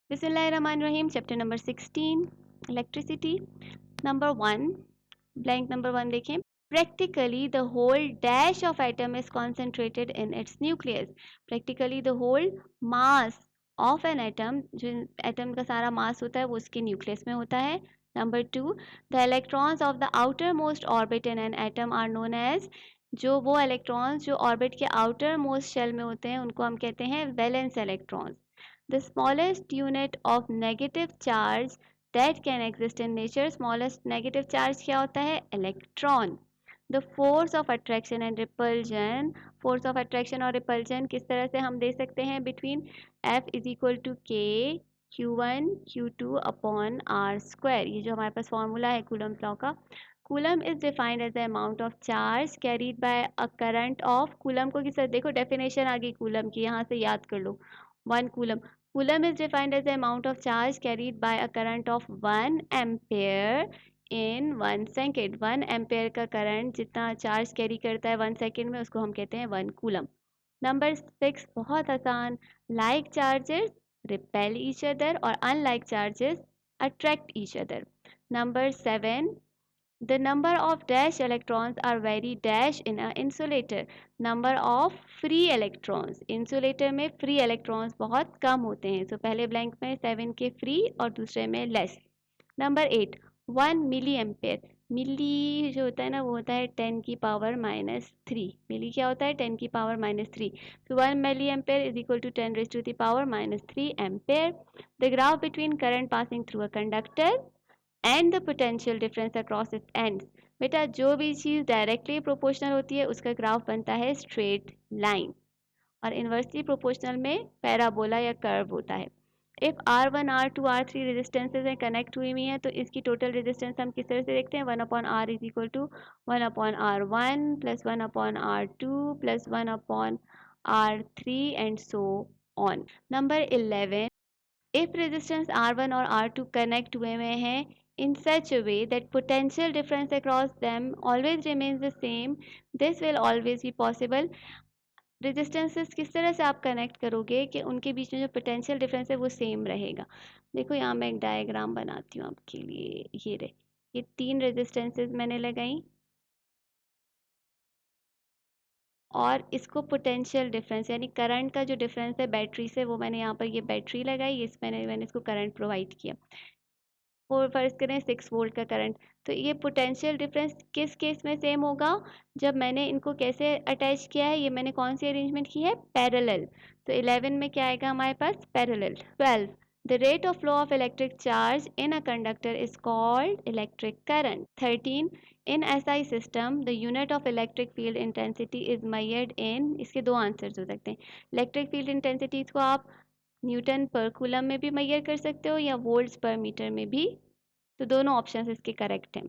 बिस्मिल्लाहिर्रहमानिर्रहीम। Chapter number 16 electricity. Number 1, blank number 1 देखें। Practically the whole dash of atom is concentrated in its nucleus. Practically the whole mass of an atom, जो atom का सारा मास होता है वो उसके न्यूक्लियस में होता है. Number 2, the electrons of the outermost orbit in an atom are known as, जो वो इलेक्ट्रॉन्स जो ऑर्बिट के आउटर मोस्ट शेल में होते हैं उनको हम कहते हैं valence electrons. The smallest unit of negative charge that can exist in nature, smallest negative charge क्या होता है? Electron. The force of attraction and repulsion, force of attraction और repulsion किस तरह से हम दे सकते हैं? Between F is equal to K Q1 Q2 upon R square. ये जो हमारे पास फॉर्मूला है कूलम्ब लॉ का. Coulomb is defined as the amount of charge carried by a current of, coulomb को किस तरह देखो, डेफिनेशन आ गई कूलम की, यहाँ से याद कर लो. 1 coulomb. Coulomb is defined as the amount of charge carried by a current of 1 ampere in 1 second. 1 ampere का करंट जितना चार्ज कैरी करता है 1 सेकेंड में उसको हम कहते हैं 1 कूलम. नंबर 6 बहुत आसान. Like charges repel each other और unlike charges attract each other. Number 7, the number of dash electrons are very dash in a insulator. number of free electrons, insulator में free electrons बहुत कम होते हैं. तो पहले blank में 7 के free और दूसरे में less. नंबर 8, 1 मिली एम्पेयर. मिली जो होता है ना वो होता है 10 की पावर -3. मिली क्या होता है? 10 की पावर -3. तो 1 मिली ampere is equal to 10 raise to the power -3 ampere. The graph between current passing through a conductor and the potential difference across its ends. बेटा जो भी चीज़ डायरेक्टली प्रोपोर्शनल होती है उसका ग्राफ बनता है स्ट्रेट लाइन और इन्वर्सली प्रोपोर्शनल में पैराबोला या कर्व होता है. If R1 R2 R3 resistances हैं कनेक्ट हुई हुई हैं तो इसकी टोटल रेजिस्टेंस हम किस तरह से देखते हैं? 1/R is equal to 1/R1 plus 1/R2 plus 1/R3 and so on. Number 11, if resistance R1 और R2 connect हुए हैं in such a way that potential difference across them always remains the same, this will always be possible. Resistances किस तरह से आप connect करोगे कि उनके बीच में जो पोटेंशियल डिफरेंस है वो सेम रहेगा. देखो यहाँ मैं एक डायग्राम बनाती हूँ आपके लिए. ये रहे, ये 3 रेजिस्टेंसेस मैंने लगाई और इसको पोटेंशियल डिफरेंस यानी करंट का जो डिफरेंस है बैटरी से वो मैंने यहाँ पर ये बैटरी लगाई, इस मैंने इसको करंट प्रोवाइड किया. और फर्ज करें 6 वोल्ट का करंट. तो ये पोटेंशियल डिफरेंस किस केस में सेम होगा? जब मैंने इनको कैसे अटैच किया है, ये मैंने कौन सी अरेंजमेंट की है? पैरेलल. तो 11 में क्या आएगा हमारे पास? Parallel. 12, the rate of flow of electric charge in a conductor is called electric current. 13, in SI system the unit of electric field intensity is measured in, इसके दो आंसर्स हो सकते हैं. इलेक्ट्रिक फील्ड इंटेंसिटी को आप Newton पर coulomb में भी मेजर कर सकते हो या वोल्ट्स पर मीटर में भी. तो दोनों ऑप्शंस इसके करेक्ट हैं.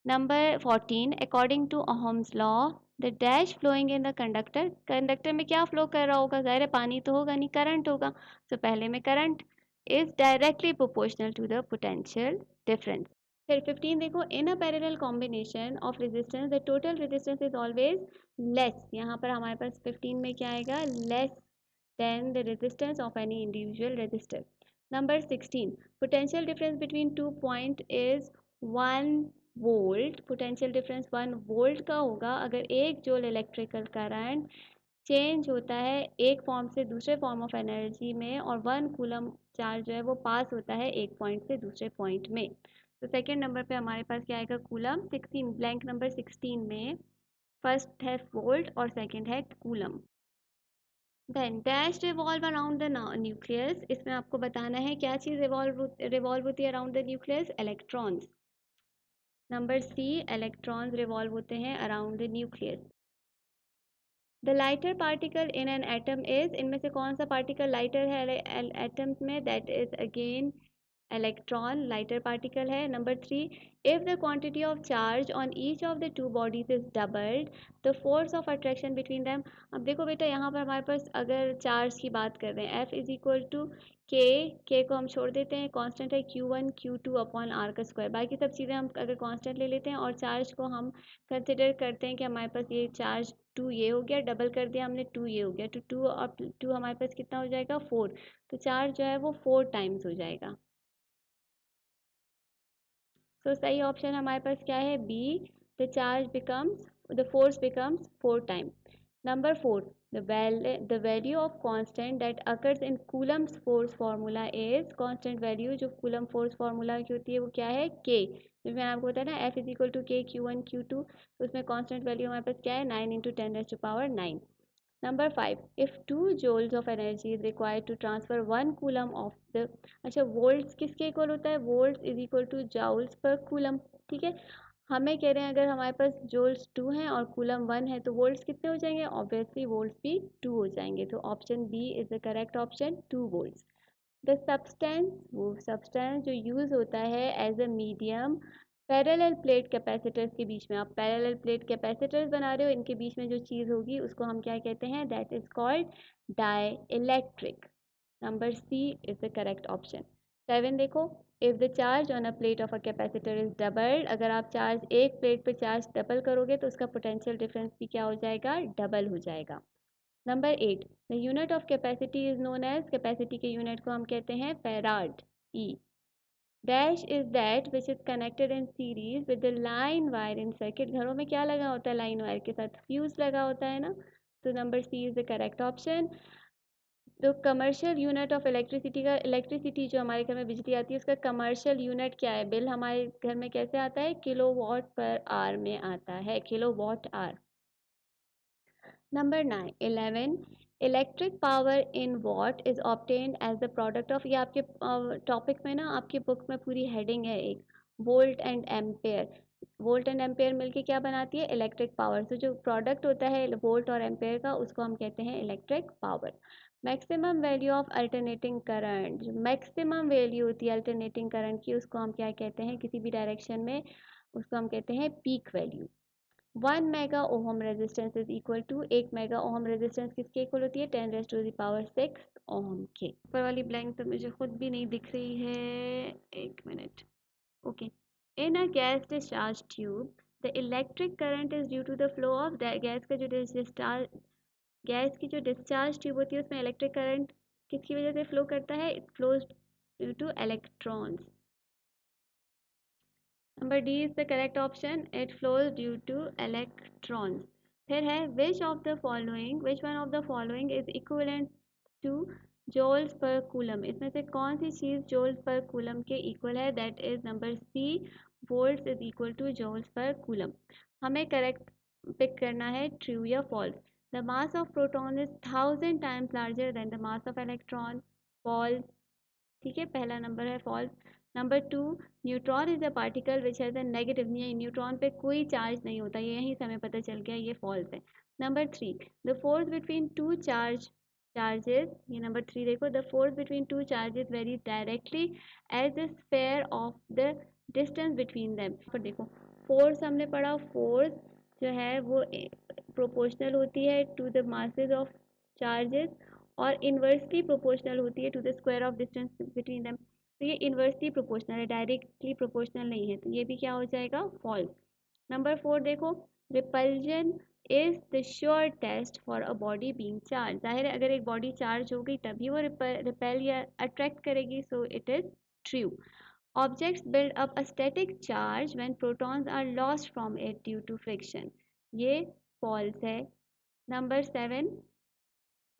Number 14, according to Ohm's law the dash flowing in the conductor, conductor में क्या फ्लो कर रहा होगा? ज़ाहिर है पानी तो होगा नहीं, करंट होगा. तो पहले में current is directly proportional to the potential difference. फिर 15 देखो, in a parallel combination of resistance the total resistance is always less. यहाँ पर हमारे पास 15 में क्या आएगा? Less than the resistance of any individual resistor. Number 16, potential difference between 2 point is 1 volt. potential difference 1 volt का होगा अगर एक जोल इलेक्ट्रिकल करंट चेंज होता है एक फॉर्म से दूसरे फॉर्म ऑफ एनर्जी में और 1 कूलम चार्ज जो है वो पास होता है एक पॉइंट से दूसरे पॉइंट में. तो सेकेंड नंबर पे हमारे पास क्या आएगा? कूलम. 16 ब्लैंक नंबर 16 में फर्स्ट है वोल्ट और सेकेंड है coulomb. Then dash revolve around the nucleus. इसमें आपको बताना है क्या चीज़ रिवॉल्व होती है around the nucleus? Electrons. Number C, electrons revolve होते हैं around the nucleus. The lighter particle in an atom is, इनमें से कौन सा पार्टिकल लाइटर है एटम्स में? That is again electron lighter particle है। Number 3, if the quantity of charge on each of the two bodies is doubled the force of attraction between them. अब देखो बेटा, यहाँ पर हमारे पास अगर चार्ज की बात कर रहे हैं, F इज इक्वल टू के को हम छोड़ देते हैं, कांस्टेंट है Q1 Q2 अपॉन R का स्क्वायर, बाकी सब चीज़ें हम अगर कांस्टेंट ले लेते हैं और चार्ज को हम कंसिडर करते हैं कि हमारे पास ये चार्ज 2 ये हो गया, डबल कर दिया हमने 2 ये हो गया, तो 2 और 2 हमारे पास कितना हो जाएगा 4, तो चार्ज जो है वो 4 टाइम्स हो जाएगा। सो सही ऑप्शन हमारे पास क्या है, B, the charge becomes, the force becomes 4 time. Number 4, the value of constant that occurs in Coulomb's force formula is, constant value जो Coulomb force formula की होती है वो क्या है, k, जिसमें आपको बताया ना F इज इक्वल टू के Q1 Q2, तो उसमें constant value हमारे पास क्या है 9 into 10⁻⁹ Number 5, if 2 joules of energy is required to transfer 1 coulomb of the, अच्छा वोल्ट्स किसके इक्वल होता है, volts is equal to joules per coulomb, ठीक है। हमें कह रहे हैं अगर हमारे पास जोल्स 2 हैं और कूलम 1 है तो वोल्ट्स कितने हो जाएंगे, ऑब्वियसली वोल्ट्स भी 2 हो जाएंगे, तो option B is the correct option, 2 volts. The substance, वो सब्सटेंस जो यूज़ होता है as a medium parallel plate capacitors के बीच में, आप पैरेलल प्लेट कैपेसिटर्स बना रहे हो, इनके बीच में जो चीज़ होगी उसको हम क्या कहते हैं, that is called dielectric. Number C is the correct option. 7 देखो, if the charge on a plate of a capacitor is doubled, अगर आप चार्ज एक प्लेट पे चार्ज डबल करोगे तो उसका पोटेंशियल डिफरेंस भी क्या हो जाएगा, डबल हो जाएगा। Number 8, the unit of capacity is known as, capacity के यूनिट को हम कहते हैं farad. E, dash is that which is connected in series with the line wire in circuit, घरों में क्या लगा होता है लाइन वायर के साथ, फ्यूज लगा होता है ना, तो number C is the correct option. तो कमर्शियल यूनिट ऑफ इलेक्ट्रिसिटी का, इलेक्ट्रिसिटी जो हमारे घर में बिजली आती है उसका कमर्शियल यूनिट क्या है, बिल हमारे घर में कैसे आता है, किलो वॉट पर आवर में आता है, kilowatt hour. Number 9, 11, electric power in watt is obtained as the product of, ये आपके टॉपिक में ना आपकी बुक में पूरी हेडिंग है एक, volt and ampere, volt and ampere मिलके क्या बनाती है, इलेक्ट्रिक पावर, तो जो प्रोडक्ट होता है वोल्ट और एम्पेयर का उसको हम कहते हैं electric power. Maximum value of alternating current, जो मैक्सिमम वैल्यू होती है अल्टरनेटिंग करंट की उसको हम क्या कहते हैं, किसी भी डायरेक्शन में उसको हम कहते हैं peak value. 1 mega ohm resistance is equal to, 1 mega ohm resistance किसके इक्वल होती है, 10⁻⁶ ओहम के। ऊपर वाली ब्लैंक तो मुझे खुद भी नहीं दिख रही है, एक minute, okay. In a gas discharge tube the electric current is due to the flow of, gas का जो डिस्चार्ज, गैस की जो डिस्चार्ज ट्यूब होती है उसमें इलेक्ट्रिक करंट किसकी वजह से फ्लो करता है, it flows due to electrons. Number D is the correct option, it flows due to electrons. फिर है which of the following, which one of the following is equivalent to joules per coulomb, इसमें से कौन सी चीज़ जोल्स per coulomb के equal है, that is number C, volts is equal to joules per coulomb. हमें correct pick करना है true या false. The mass of proton is 1000 times larger than the mass of electron, false, ठीक है, पहला number है false. Number 2, neutron is a particle which has a negative, neutron पे कोई चार्ज नहीं होता, ये यहीं से हमें पता चल गया, ये फॉल्स है। Number 3, the force between two charges, ये नंबर 3 देखो, the force between two charges very directly as the square of the distance between them. पर देखो फोर्स हमने पढ़ा, फोर्स जो है वो प्रोपोर्शनल होती है to the masses of charges और इन्वर्सली प्रोपोर्शनल होती है to the square of distance between them, तो ये इन्वर्सली प्रोपोर्शनल है, डायरेक्टली प्रोपोर्शनल नहीं है, तो ये भी क्या हो जाएगा, फॉल्स। नंबर 4 देखो, repulsion is the sure test for a body being charge, जाहिर है अगर एक बॉडी चार्ज हो गई तभी वो रिपेल या अट्रैक्ट करेगी, so it is true. Objects build up a static charge when protons are lost from it due to friction, ये फॉल्स है। Number 7,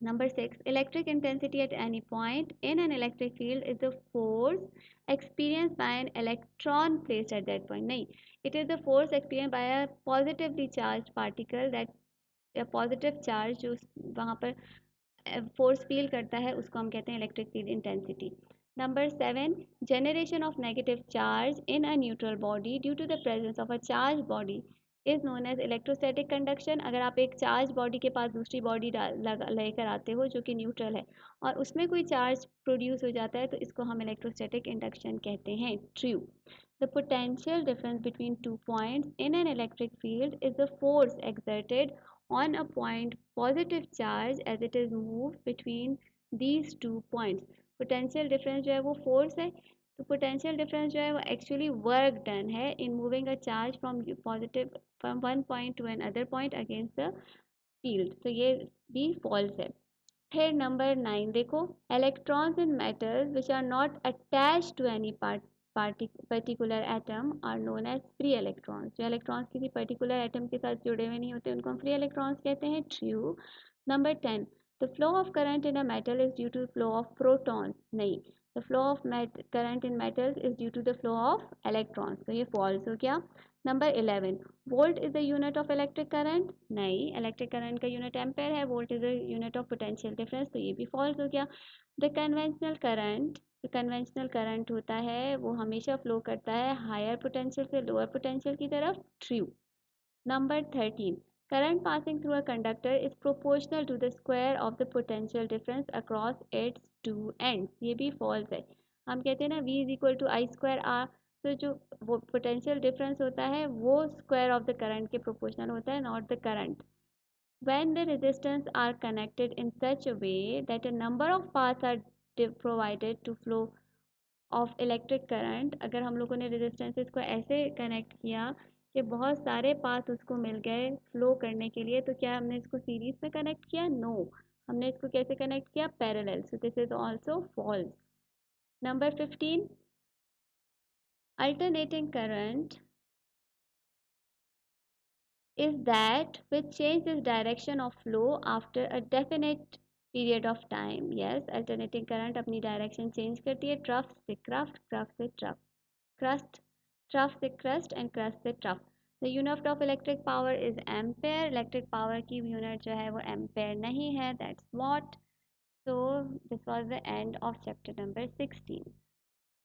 Number 6, electric intensity at any point in an electric field is the force experienced by an electron placed at that point. नहीं, it is the force experienced by a positively charged particle, that a positive charge जो वहाँ पर force feel करता है उसको हम कहते हैं electric field intensity. Number 7, generation of negative charge in a neutral body due to the presence of a charged body is known as electrostatic conduction. अगर आप एक चार्ज बॉडी के पास दूसरी बॉडी लेकर आते हो जो कि न्यूट्रल है और उसमें कोई चार्ज प्रोड्यूस हो जाता है तो इसको हम इलेक्ट्रोस्टैटिक इंडक्शन कहते हैं। True. The potential difference between two points in an electric field is the force exerted on a point positive charge as it is moved between these two points। Potential difference जो है वो force है, तो potential difference जो है वो actually work done है in moving a charge from positive from one point to another point against the field, तो ये भी फॉल्स है। फिर नंबर 9 देखो, electrons in metals which are not attach to any particular atom are known as free electrons. जो electrons किसी particular atom के साथ जुड़े हुए नहीं होते उनको हम फ्री इलेक्ट्रॉन्स कहते हैं। True. Number 10, the flow of current in a metal is due to flow of protons. नहीं, the flow of current in metals is due to the flow of electrons, तो ये फॉल्स हो गया। Number 11, volt is the unit of electric current. नहीं, electric current का unit ampere है, volt is the unit of potential difference, तो ये भी फॉल्स हो गया। द कन्वेंशनल करंट, जो कन्वेंशनल करंट होता है वो हमेशा फ्लो करता है हायर पोटेंशियल से लोअर पोटेंशियल की तरफ। True. Number 13, current passing through a conductor is proportional to the square of the potential difference across its two ends, ये भी फॉल्स है। हम कहते हैं ना V is equal to I square R, तो जो वो पोटेंशियल डिफरेंस होता है वो स्क्वायर ऑफ द करंट के प्रोपोर्शनल होता है, not the current. When the resistance are connected in such a way that a number of paths are provided to flow of electric current, अगर हम लोगों ने रेजिस्टेंसेस को ऐसे कनेक्ट किया कि बहुत सारे पाथ उसको मिल गए फ्लो करने के लिए, तो क्या हमने इसको सीरीज में कनेक्ट किया? नो, हमने इसको कैसे कनेक्ट किया? Parallel, so this is also false. Number 15, alternating current is that which changes direction of flow after a definite period of time। yes, alternating current अपनी direction change करती है, trough से crust, crust से trough, crust, trough से crust and crust से trough। the unit of electric power is ampere। electric power की unit जो है वो ampere नहीं है, that's what। so this was the end of chapter number 16।